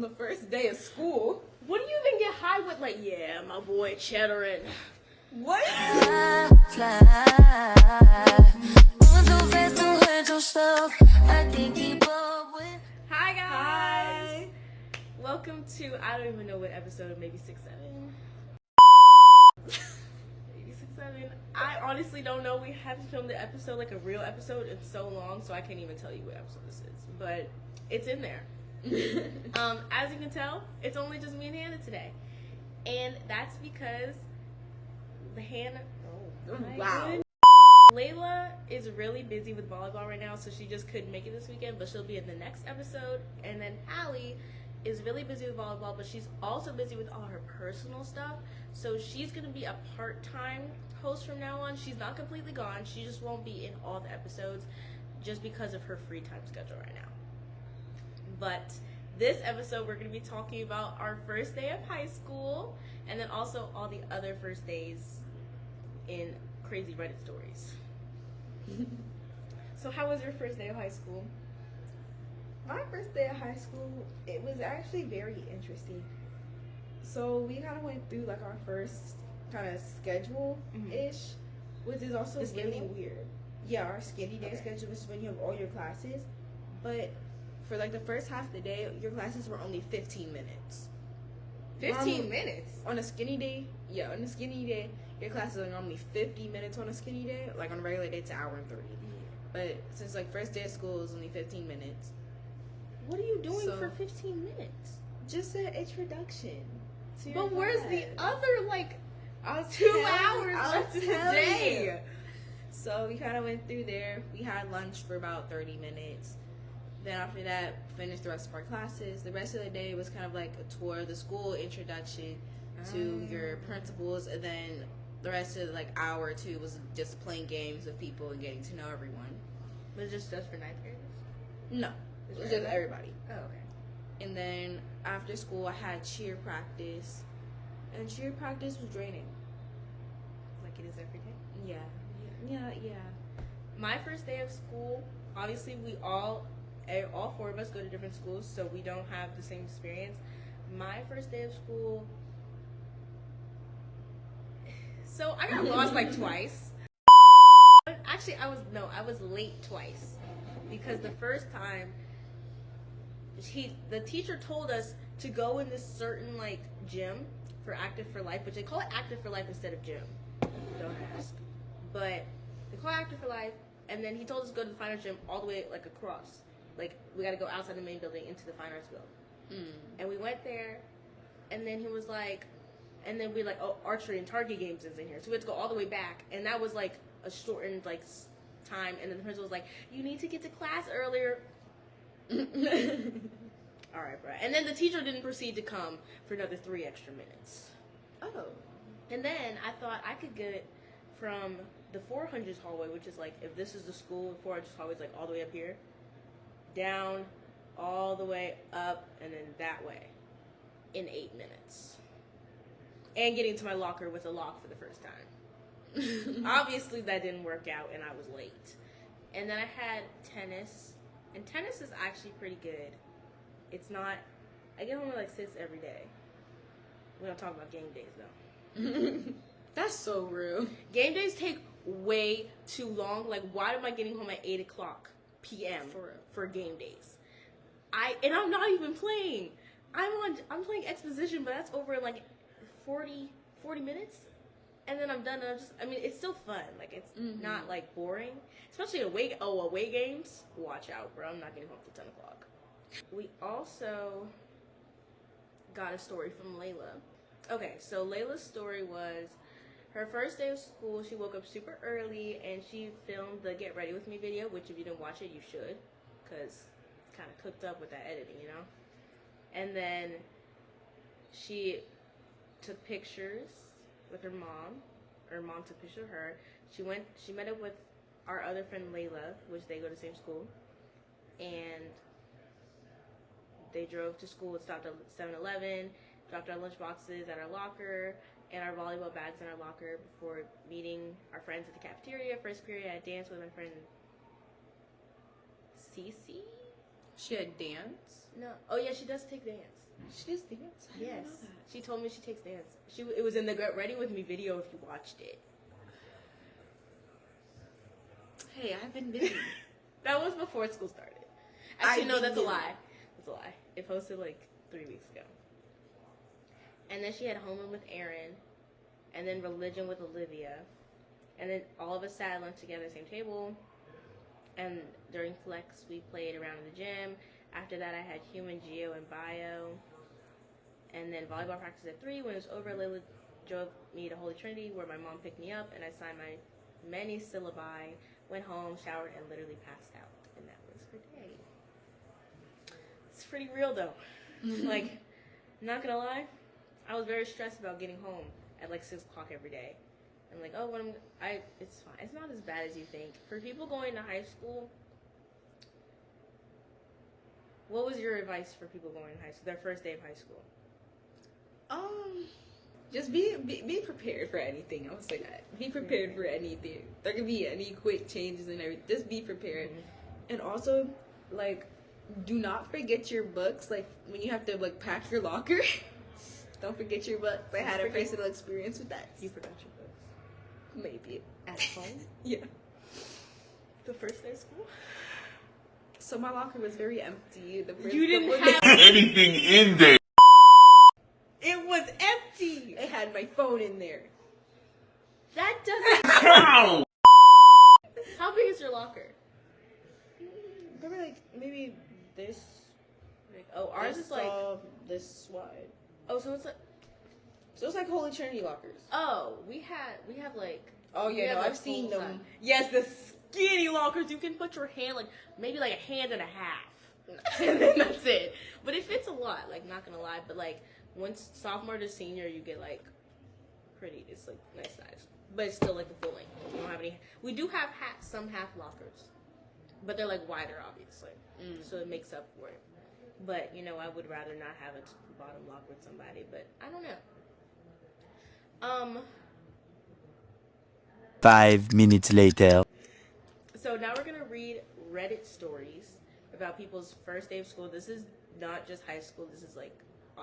on the first day of school. What do you even get high with? Like, yeah, my boy Cheddar and... What? Hi, guys. Hi. Welcome to, I don't even know what episode, maybe 6, 7. Maybe 6, 7. I honestly don't know. We haven't filmed the episode, like a real episode, in so long, so I can't even tell you what episode this is. But it's in there. As you can tell, it's only just me and Hannah today. And that's because Wow. Layla is really busy with volleyball right now, so she just couldn't make it this weekend, but she'll be in the next episode. And then Hallie is really busy with volleyball, but she's also busy with all her personal stuff, so she's going to be a part-time host from now on. She's not completely gone. She just won't be in all the episodes just because of her free time schedule right now. But this episode, we're going to be talking about our first day of high school, and then also all the other first days in crazy Reddit stories. So how was your first day of high school? My first day of high school, it was actually very interesting. So we kind of went through like our first kind of schedule-ish, which is also really weird. Yeah, our skinny day schedule, which is when you have all your classes. But for like the first half of the day, your classes were only 15 minutes. 15 minutes? On a skinny day, yeah, on a skinny day, your classes are normally 50 minutes on a skinny day. Like on a regular day, it's an hour and 30. But since like first day of school is only 15 minutes. What are you doing for 15 minutes? Just an introduction. But where's the other, like, 2 hours left in the day? So we kind of went through there. We had lunch for about 30 minutes. Then after that, finished the rest of our classes. The rest of the day was kind of like a tour of the school, introduction to your principals, and then the rest of like hour or two was just playing games with people and getting to know everyone. Was it just for 9th graders? No, it was just everybody. Oh, okay. And then after school, I had cheer practice, and cheer practice was draining. Like it is every day? Yeah. My first day of school, obviously we all 4 of us go to different schools, so we don't have the same experience. My first day of school, so I got lost like twice. Actually, I was late twice, because the first time the teacher told us to go in this certain like gym for Active for Life, which they call it Active for Life instead of gym. Don't ask. But they call it Active for Life, and then he told us to go to the fine arts gym all the way like across. Like we got to go outside the main building into the fine arts building. And we went there, and then he was like, and then we like, oh, archery and target games is in here, so we had to go all the way back, and that was like a shortened like time. And then the principal was like, you need to get to class earlier. All right, bro. And then the teacher didn't proceed to come for another 3 extra minutes. Oh. And then I thought I could get from the 400s hallway, which is like, if this is the school, 400s hallway is like all the way up here, down, all the way up, and then that way in 8 minutes. And getting to my locker with a lock for the first time. Obviously that didn't work out, and I was late. And then I had tennis, and tennis is actually pretty good. It's not, I get home at like 6 every day. We don't talk about game days though. That's so rude. Game days take way too long. Like, why am I getting home at 8 o'clock p.m. for game days? And I'm not even playing. I'm playing exposition, but that's over like 40 minutes, and then I'm done. And it's still fun. Like, it's not like boring, especially away games. Watch out, bro. I'm not getting home till 10 o'clock. We also got a story from Layla. Okay, so Layla's story was her first day of school. She woke up super early, and she filmed the Get Ready With Me video, which if you didn't watch it, you should, because it's kind of cooked up with that editing, you know? And then she took pictures with her mom. Her mom took pictures of her. She met up with our other friend Layla, which they go to the same school, and they drove to school and stopped at 7-Eleven, dropped our lunch boxes at our locker and our volleyball bags in our locker before meeting our friends at the cafeteria. First period, I danced with my friend Cece. She had dance? No. Oh yeah, she does take dance. She does dance? I didn't Yes. know that. She told me she takes dance. It was in the Get Ready With Me video if you watched it. Hey, I've been busy. That was before school started. Actually, no, that's a lie. That's a lie. It posted like 3 weeks ago. And then she had homeroom with Aaron, and then religion with Olivia, and then all of us sat at lunch together at the same table. And during flex, we played around in the gym. After that, I had human, geo, and bio. And then volleyball practice at 3. When it was over, Lila drove me to Holy Trinity, where my mom picked me up, and I signed my many syllabi, went home, showered, and literally passed out. And that was her day. It's pretty real, though. Like, not gonna lie, I was very stressed about getting home at like 6 o'clock every day. I'm like, oh, it's fine. It's not as bad as you think. For people going to high school, what was your advice for people going to high school, their first day of high school? Just be prepared for anything. I would say that. Be prepared for anything. There can be any quick changes and everything. Just be prepared. Mm-hmm. And also, like, do not forget your books. Like, when you have to, like, pack your locker, don't forget your books. I had a personal experience with that. You forgot your books? Maybe. At home? Yeah. The first day of school? So my locker was very empty. You didn't have anything in there. It was empty. I had my phone in there. That doesn't. How? How big is your locker? Probably like maybe this. Like, oh, ours is like this wide. Oh, so it's like. So it's like Holy Trinity lockers. Oh, we have like. Oh yeah, no, like I've seen them. size. Yes, the skinny lockers. You can put your hand like maybe like a hand and a half, and then that's it. But it fits a lot. Like, not gonna lie, but like once sophomore to senior, you get like pretty. It's like nice size, but it's still like the full length. We don't have any. We do have some half lockers, but they're like wider, obviously, so it makes up for it. But you know, I would rather not have a bottom lock with somebody. But I don't know. 5 minutes later. So now we're gonna read Reddit stories about people's first day of school. This is not just high school. This is like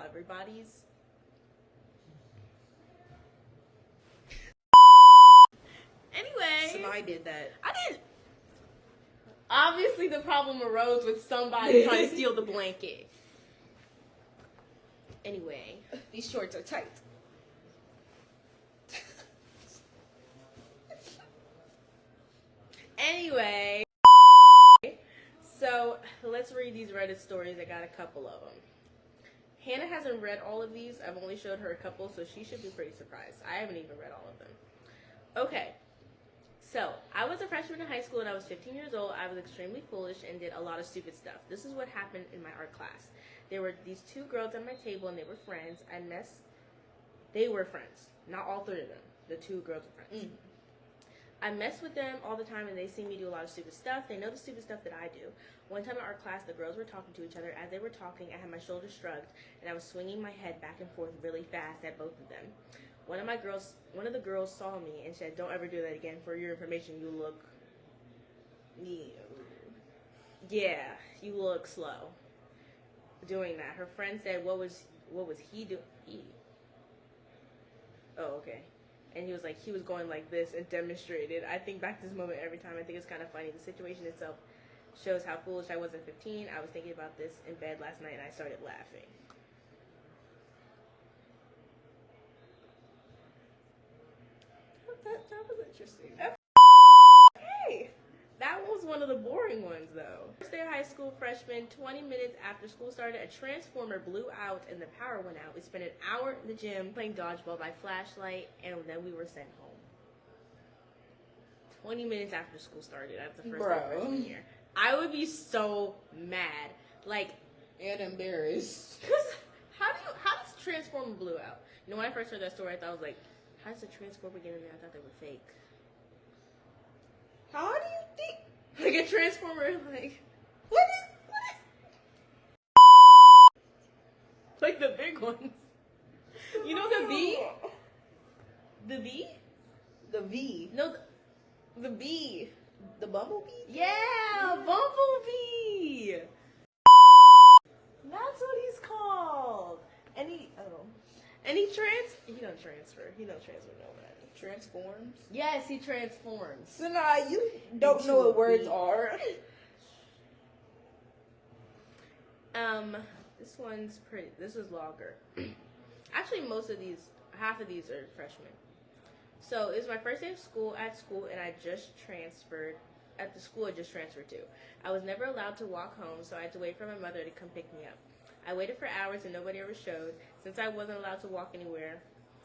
everybody's. Anyway, Sanai did that. I didn't. Obviously, the problem arose with somebody trying to steal the blanket. Anyway, These shorts are tight. Anyway, so let's read these Reddit stories. I got a couple of them. Hannah hasn't read all of these. I've only showed her a couple, so she should be pretty surprised. I haven't even read all of them. Okay, so I was a freshman in high school and I was 15 years old. I was extremely foolish and did a lot of stupid stuff. This is what happened in my art class. There were these 2 girls at my table and they were friends. They were friends. Not all 3 of them. The 2 girls were friends. I mess with them all the time and they see me do a lot of stupid stuff. They know the stupid stuff that I do. One time in our class, the girls were talking to each other. As they were talking, I had my shoulders shrugged and I was swinging my head back and forth really fast at both of them. One of the girls saw me and said, "Don't ever do that again. For your information, you look... Yeah, you look slow doing that." Her friend said, what was he doing? Oh, okay. And he was like, he was going like this and demonstrated. I think back to this moment every time. I think it's kind of funny. The situation itself shows how foolish I was at 15. I was thinking about this in bed last night and I started laughing. That was interesting. Hey, that was one of the boring ones though. First day of high school, freshman, 20 minutes after school started, a transformer blew out and the power went out. We spent an hour in the gym playing dodgeball by flashlight and then we were sent home. 20 minutes after school started. That's the first day of freshman year. I would be so mad. Like, And embarrassed. cause how does the transformer blew out? You know, when I first heard that story, I thought I was like, how does the transformer get in there? I thought they were fake. How do you think? Like a transformer, like What is? like the big ones. You know the bee? The bee? The V. No, the bee. The bumblebee? Yeah, bumblebee. And he don't transfer. He don't transfer nobody. Transforms. Yes, he transforms. Sanai, you don't know what words are. This one's pretty. This is longer. Actually, half of these are freshmen. So it's my first day of school and I just transferred at the school I just transferred to. I was never allowed to walk home, so I had to wait for my mother to come pick me up. I waited for hours and nobody ever showed. Since I wasn't allowed to walk anywhere,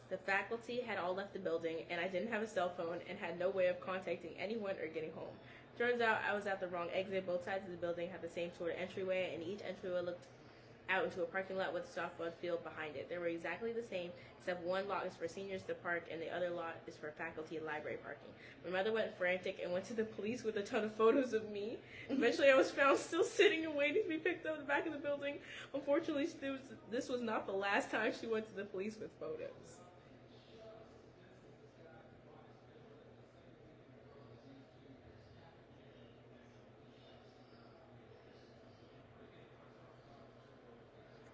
the faculty had all left the building, and I didn't have a cell phone and had no way of contacting anyone or getting home. Turns out I was at the wrong exit. Both sides of the building had the same sort of entryway, and each entryway looked out into a parking lot with a softball field behind it. They were exactly the same, except one lot is for seniors to park and the other lot is for faculty and library parking. My mother went frantic and went to the police with a ton of photos of me. Eventually I was found still sitting and waiting to be picked up in the back of the building. Unfortunately, this was not the last time she went to the police with photos.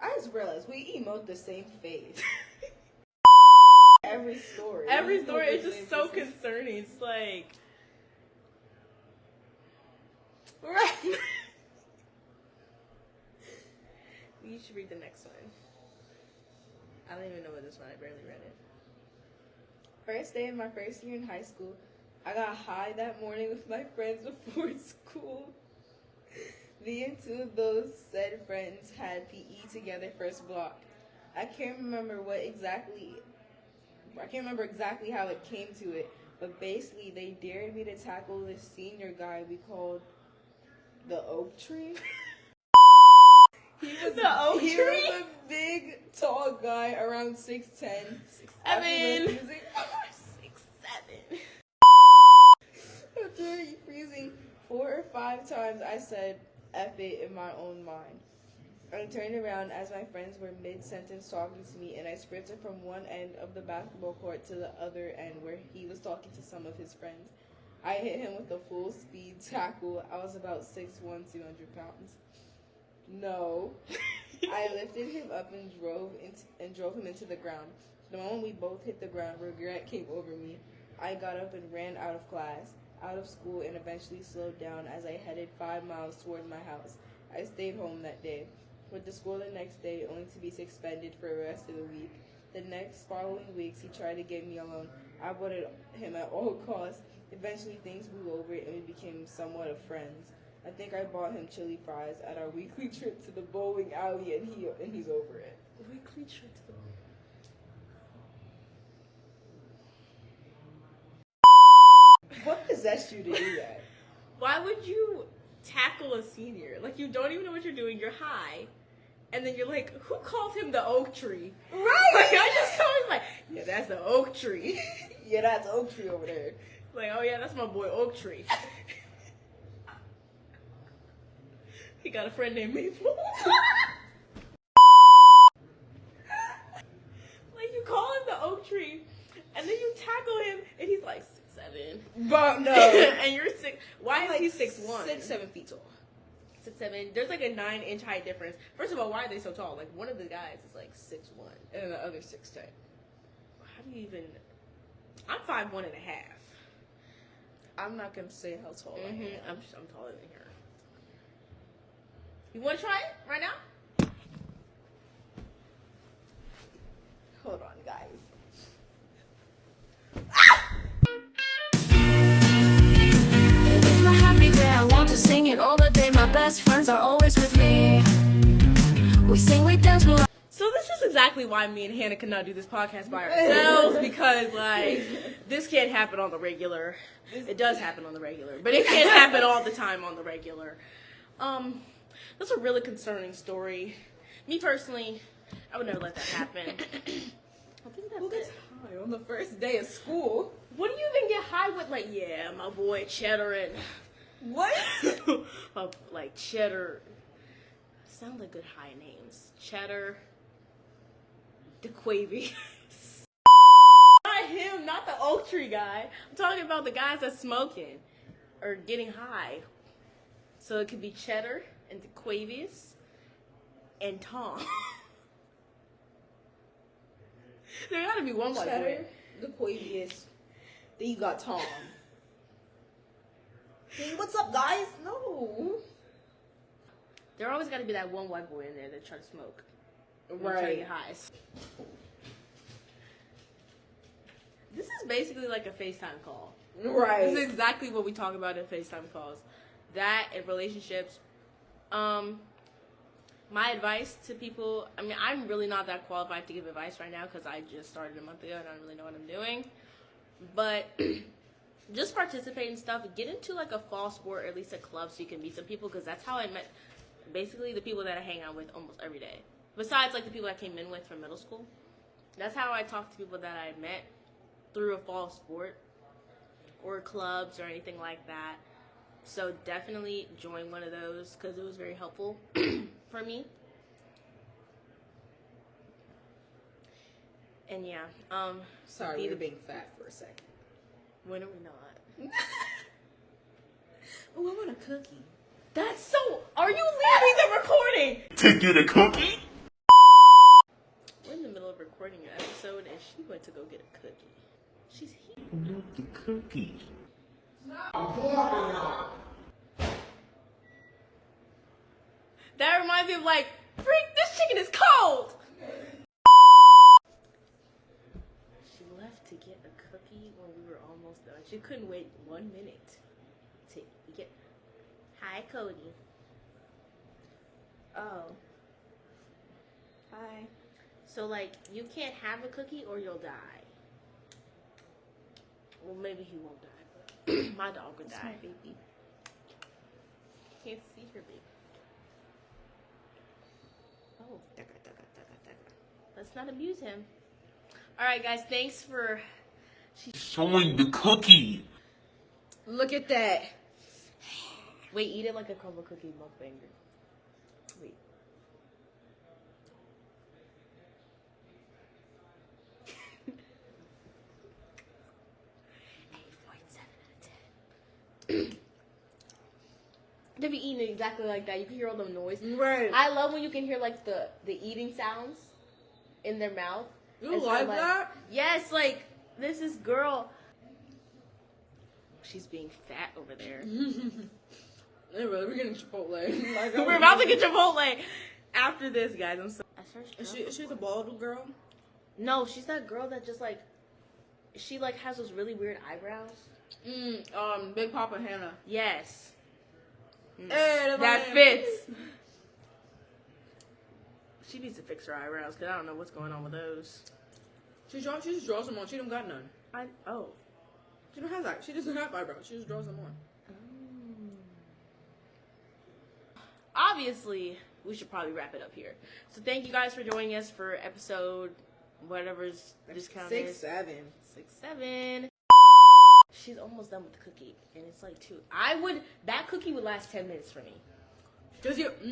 I just realized we emote the same face. Every story. Every story is just so concerning. It's like... Right. You should read the next one. I don't even know what this one. I barely read it. First day of my first year in high school, I got high that morning with my friends before school. Me and two of those said friends had PE together first block. I can't remember exactly how it came to it, but basically they dared me to tackle this senior guy we called the oak tree. He was a big, tall guy around 6'10". 6'7". 6'7". After freezing 4 or 5 times, I said, F it in my own mind. I turned around as my friends were mid-sentence talking to me, and I sprinted from one end of the basketball court to the other end where he was talking to some of his friends. I hit him with a full speed tackle. I was about 6'1", 200 pounds. No. I lifted him up and drove him into the ground. The moment we both hit the ground, regret came over me. I got up and ran out of class, out of school, and eventually slowed down as I headed 5 miles toward my house. I stayed home that day. Went to school the next day, only to be suspended for the rest of the week. The next following weeks, he tried to get me alone. I avoided him at all costs. Eventually, things blew over, and we became somewhat of friends. I think I bought him chili fries at our weekly trip to the bowling alley, and he's over it. Weekly trip to the What possessed you to do that? Why would you tackle a senior? Like, you don't even know what you're doing. You're high. And then you're like, who called him the oak tree? Right! Like, I just call him like, yeah, that's the oak tree. Yeah, that's oak tree over there. Like, oh yeah, that's my boy Oak Tree. He got a friend named Maple. Like, you call him the Oak Tree, and then you tackle him, and he's like 6'7". But no. And you're 6. Why is he 6'1"? 6'7" feet tall. 6'7". There's like a 9-inch height difference. First of all, why are they so tall? Like, one of the guys is like 6'1", And the other 6'10". How do you even? I'm 5'1.5". I'm not gonna say how tall I am. I'm taller than her. You want to try it right now? Hold on, guys. It's my happy day, I want to sing it all the day. My best friends are always with me. We sing, we dance, we So this is exactly why me and Hannah cannot do this podcast by ourselves, because like this can't happen on the regular. It does happen on the regular, but it can't happen all the time on the regular. That's a really concerning story. Me personally, I would never let that happen. I think that's it. High on the first day of school. What do you even get high with? Like, yeah, my boy Cheddar and What? like Cheddar. Sound like good high names. Cheddar. DeQuavius. Not him, not the oak tree guy. I'm talking about the guys that's smoking or getting high. So it could be Cheddar and DeQuavius and Tom. There gotta be one white boy. Cheddar, the Quavius. Then you got Tom. Hey, what's up, guys? No. There always gotta be that one white boy in there that try to smoke. Or try to get high. This is basically like a FaceTime call. Right. This is exactly what we talk about in FaceTime calls. That and relationships. My advice to people, I mean, I'm really not that qualified to give advice right now because I just started a month ago and I don't really know what I'm doing. But just participate in stuff. Get into like a fall sport or at least a club so you can meet some people, because that's how I met basically the people that I hang out with almost every day. Besides like the people I came in with from middle school. That's how I talk to people that I met, through a fall sport or clubs or anything like that. So definitely join one of those because it was very helpful for me. And yeah, Sorry, we were being fat for a second. when are we not? Oh, I want a cookie. That's so. Are you leaving the recording? To get a cookie? We're in the middle of recording an episode, and she went to go get a cookie. She's here. Not the cookie. That reminds me of like, freak, this chicken is cold. She left to get a cookie when we were almost done. She couldn't wait 1 minute to get. Hi, Cody. Oh. Hi. So like, you can't have a cookie or you'll die. Well, maybe he won't die, but my dog would die. My baby. Can't see her, baby. Oh, let's not abuse him. All right, guys. Thanks for. Showing the cookie. Look at that. Wait, eat it like a crumble cookie mukbanger. Wait. They be eating it exactly like that. You can hear all the noise. Right. I love when you can hear like the eating sounds in their mouth. You And so, like that? Yes, like this is girl. She's being fat over there. Anyway, we're getting Chipotle. Like, We're about to get Chipotle after this, guys. I'm so. I searched. Is she the bald girl? No, she's that girl that just like. She like has those really weird eyebrows. Big Papa Hannah. Yes. Hey, That fits. She needs to fix her eyebrows because I don't know what's going on with those. She just draws them on. She don't got none. Oh. She don't have that. She doesn't have eyebrows. She just draws them on. Obviously, we should probably wrap it up here. So thank you guys for joining us for episode whatever's this count is. 6-7. 6-7. She's almost done with the cookie, and it's like 2. That cookie would last 10 minutes for me.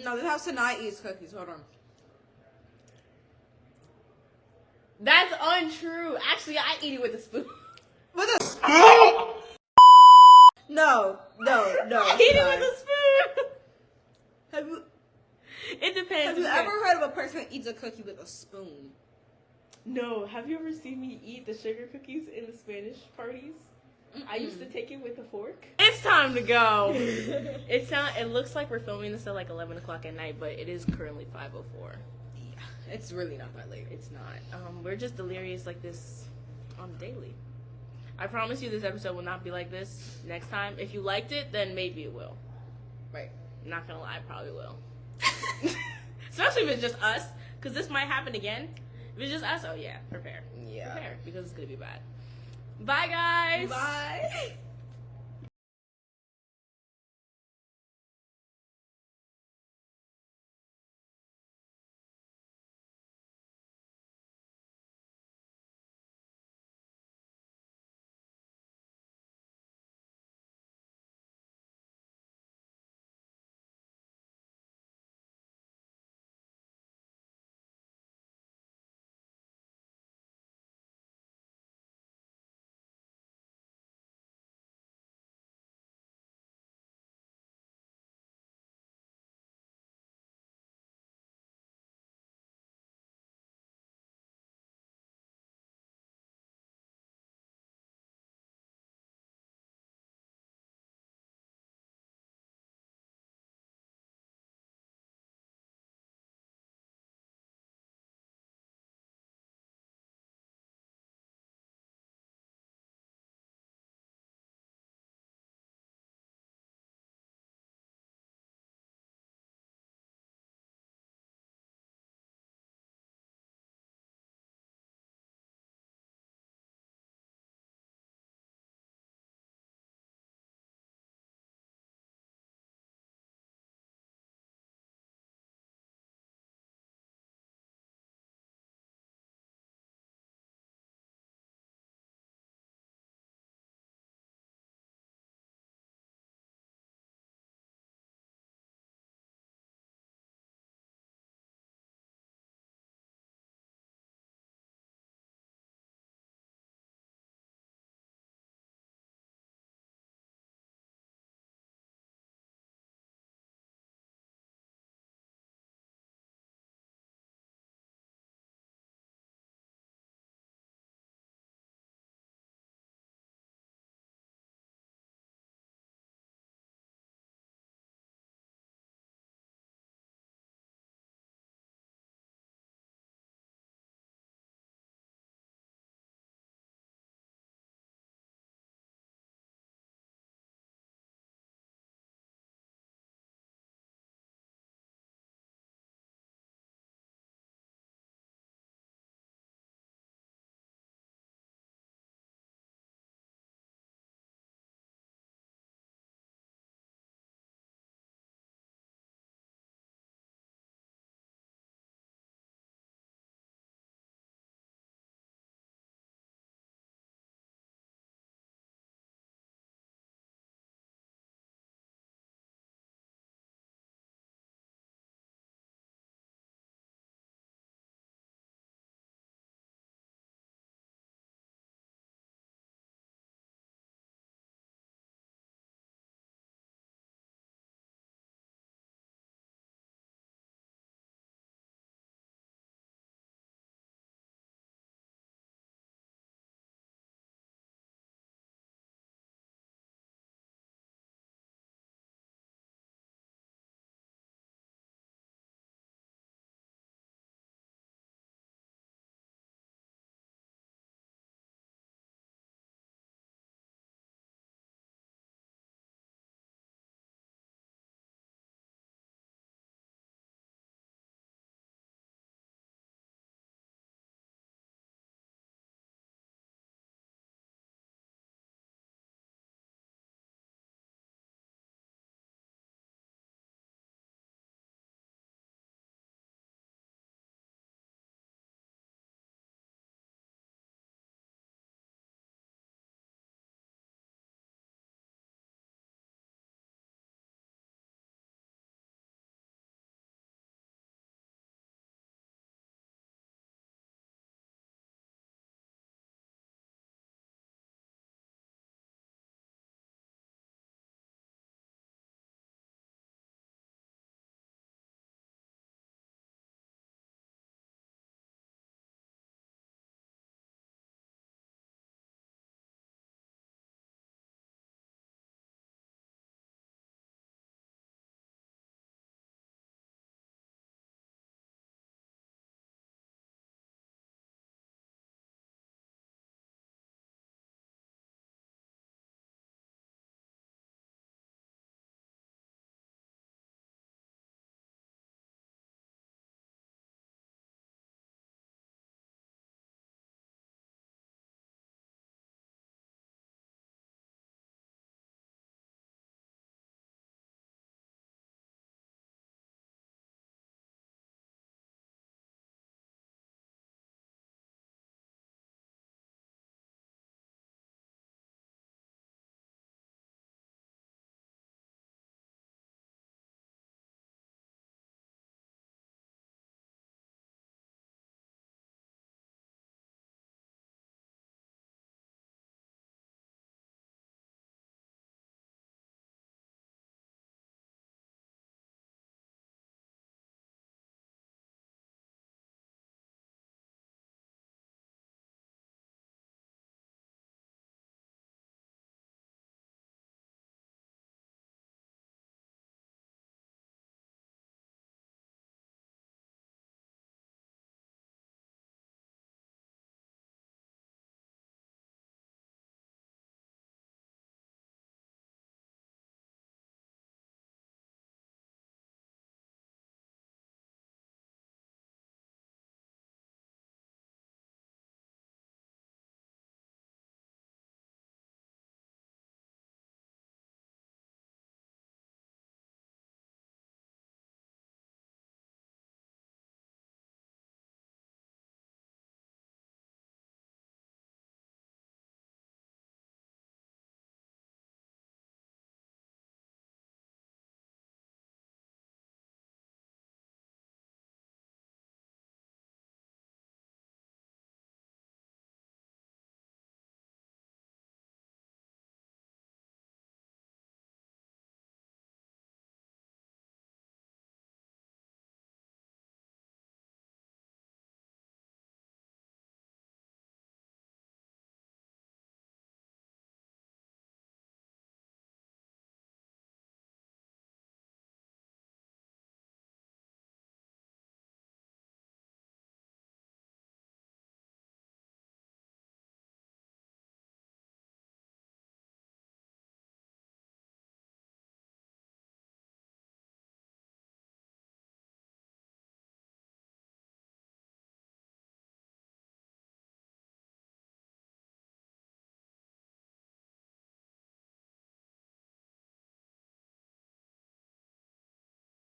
No, this is how Sanai eats cookies. Hold on. That's untrue. Actually, I eat it with a spoon. With a No. I eat it with a spoon. It depends. Have you ever heard of a person that eats a cookie with a spoon? No. Have you ever seen me eat the sugar cookies in the Spanish parties? I used to take it with a fork. It's time to go. It looks like we're filming this at like 11 o'clock at night, but it is currently 5:04. Yeah, it's really not that late. It's not. We're just delirious like this on the daily. I promise you this episode will not be like this next time. If you liked it, then maybe it will. Right. Not gonna lie, I probably will. Especially if it's just us, because this might happen again. If it's just us, oh yeah, prepare. Yeah. Prepare, because it's gonna be bad. Bye, guys. Bye.